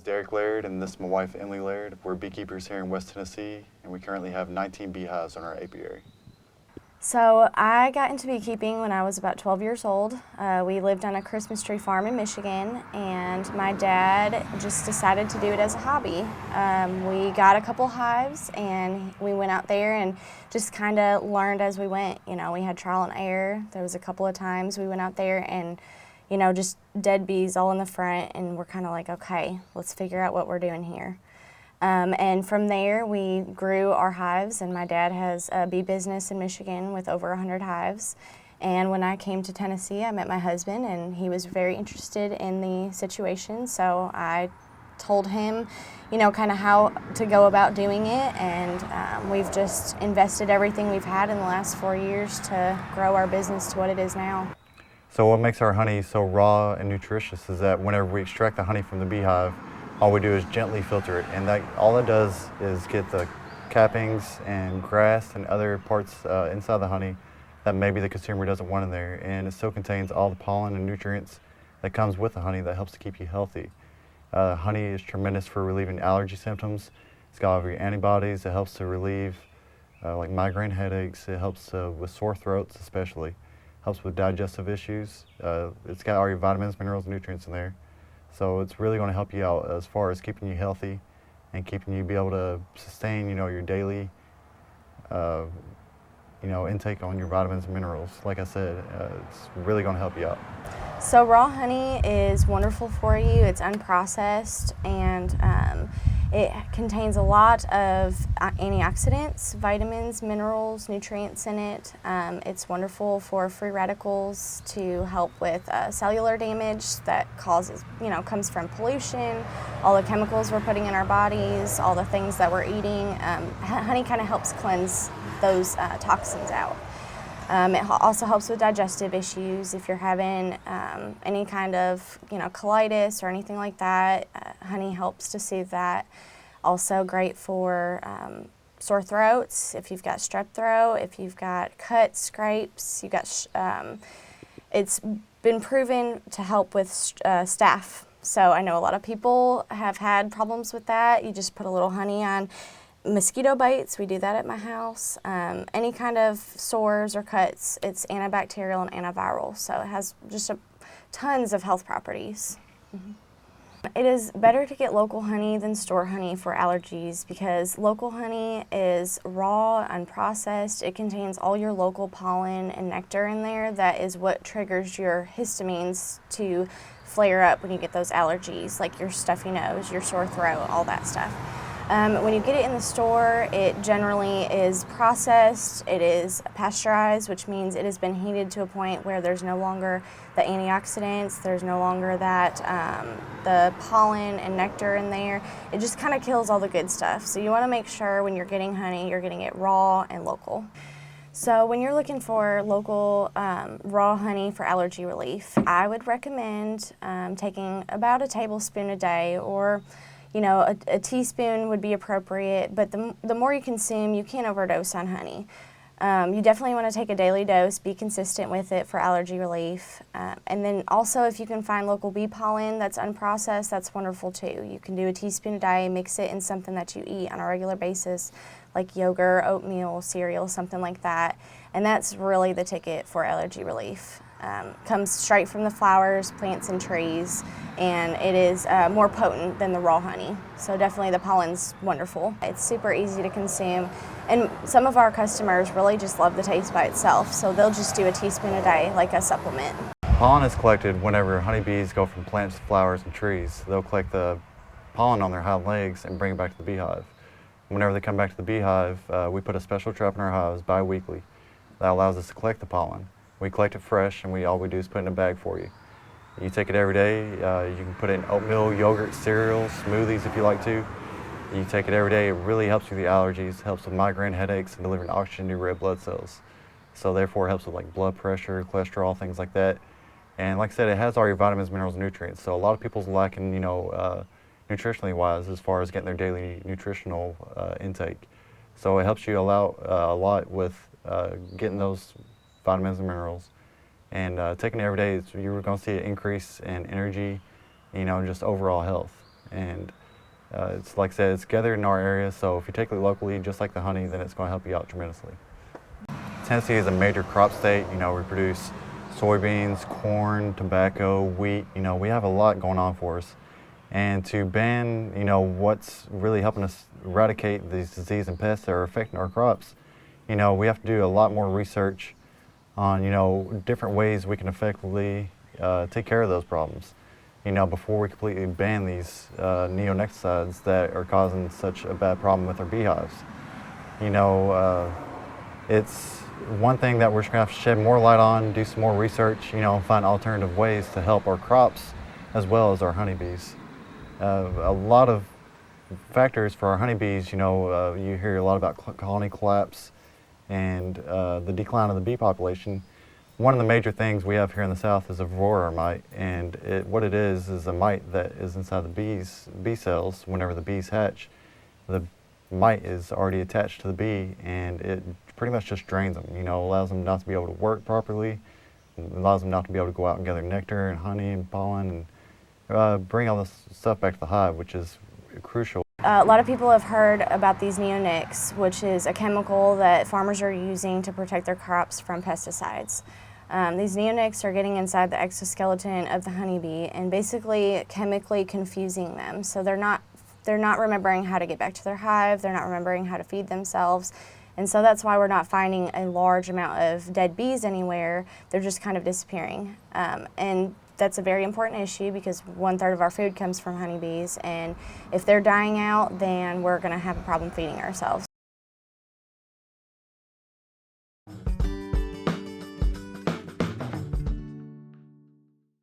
is Derek Laird, and this is my wife, Emily Laird. We're beekeepers here in West Tennessee, and we currently have 19 beehives on our apiary. So I got into beekeeping when I was about 12 years old. We lived on a Christmas tree farm in Michigan, and my dad just decided to do it as a hobby. We got a couple hives, and we went out there and just kind of learned as we went. You know, we had trial and error. There was a couple of times we went out there and, you know, just dead bees all in the front, and we're kind of like, okay, let's figure out what we're doing here. And from there, we grew our hives, and my dad has a bee business in Michigan with over 100 hives. And when I came to Tennessee, I met my husband, and he was very interested in the situation, so I told him, you know, kind of how to go about doing it, and we've just invested everything we've had in the last 4 years to grow our business to what it is now. So what makes our honey so raw and nutritious is that whenever we extract the honey from the beehive, all we do is gently filter it, and all it does is get the cappings and grass and other parts inside the honey that maybe the consumer doesn't want in there, and it still contains all the pollen and nutrients that comes with the honey that helps to keep you healthy. Honey is tremendous for relieving allergy symptoms. It's got all your antibodies. It helps to relieve like migraine headaches. It helps with sore throats especially. Helps with digestive issues. It's got all your vitamins, minerals, and nutrients in there. So it's really going to help you out as far as keeping you healthy and keeping you be able to sustain, you know, your daily, intake on your vitamins and minerals. Like I said, it's really going to help you out. So raw honey is wonderful for you. It's unprocessed, and it contains a lot of antioxidants, vitamins, minerals, nutrients in it. It's wonderful for free radicals to help with cellular damage that comes from pollution, all the chemicals we're putting in our bodies, all the things that we're eating. Honey kind of helps cleanse those toxins out. It also helps with digestive issues. If you're having any kind of colitis or anything like that, honey helps to soothe that. Also great for sore throats. If you've got strep throat, if you've got cuts, scrapes, it's been proven to help with staph. So I know a lot of people have had problems with that. You just put a little honey on mosquito bites. We do that at my house. Any kind of sores or cuts, it's antibacterial and antiviral, so it has just tons of health properties. Mm-hmm. It is better to get local honey than store honey for allergies because local honey is raw, unprocessed. It contains all your local pollen and nectar in there. That is what triggers your histamines to flare up when you get those allergies, like your stuffy nose, your sore throat, all that stuff. When you get it in the store, it generally is processed, it is pasteurized, which means it has been heated to a point where there's no longer the antioxidants, there's no longer that the pollen and nectar in there. It just kind of kills all the good stuff. So you want to make sure when you're getting honey, you're getting it raw and local. So when you're looking for local raw honey for allergy relief, I would recommend taking about a tablespoon a day, or a teaspoon would be appropriate, but the more you consume, you can't overdose on honey. You definitely want to take a daily dose, be consistent with it for allergy relief. And then also if you can find local bee pollen that's unprocessed, that's wonderful too. You can do a teaspoon a day, mix it in something that you eat on a regular basis, like yogurt, oatmeal, cereal, something like that. And that's really the ticket for allergy relief. Comes straight from the flowers, plants, and trees, and it is more potent than the raw honey. So definitely the pollen's wonderful. It's super easy to consume, and some of our customers really just love the taste by itself, so they'll just do a teaspoon a day like a supplement. Pollen is collected whenever honeybees go from plants to flowers and trees. They'll collect the pollen on their hind legs and bring it back to the beehive. Whenever they come back to the beehive, we put a special trap in our hives bi-weekly that allows us to collect the pollen. We collect it fresh, and all we do is put it in a bag for you. You take it every day. You can put it in oatmeal, yogurt, cereal, smoothies if you like to. You take it every day. It really helps with the allergies, helps with migraine headaches, and delivering oxygen to your red blood cells. So therefore it helps with like blood pressure, cholesterol, things like that. And like I said, it has all your vitamins, minerals, and nutrients. So a lot of people's lacking, nutritionally wise as far as getting their daily nutritional intake. So it helps you a lot with getting those vitamins and minerals, and taking it every day, you're going to see an increase in energy, just overall health. And it's like I said, it's gathered in our area, so if you take it locally, just like the honey, then it's going to help you out tremendously. Tennessee is a major crop state. You know, we produce soybeans, corn, tobacco, wheat. You know, we have a lot going on for us. And to ban, you know, what's really helping us eradicate these diseases and pests that are affecting our crops, you know, we have to do a lot more research on, you know, different ways we can effectively take care of those problems, you know, before we completely ban these neonicotinoids that are causing such a bad problem with our beehives. You know, it's one thing that we're just going to have to shed more light on, do some more research, you know, and find alternative ways to help our crops as well as our honeybees. A lot of factors for our honeybees, you know, you hear a lot about colony collapse and the decline of the bee population. One of the major things we have here in the South is a varroa mite, and what it is a mite that is inside the bee cells. Whenever the bees hatch, the mite is already attached to the bee, and it pretty much just drains them, you know, allows them not to be able to work properly, allows them not to be able to go out and gather nectar and honey and pollen and bring all this stuff back to the hive, which is crucial. A lot of people have heard about these neonics, which is a chemical that farmers are using to protect their crops from pesticides. These neonics are getting inside the exoskeleton of the honeybee and basically chemically confusing them. So they're not remembering how to get back to their hive, they're not remembering how to feed themselves. And so that's why we're not finding a large amount of dead bees anywhere. They're just kind of disappearing. And that's a very important issue because 1/3 of our food comes from honeybees, and if they're dying out, then we're going to have a problem feeding ourselves.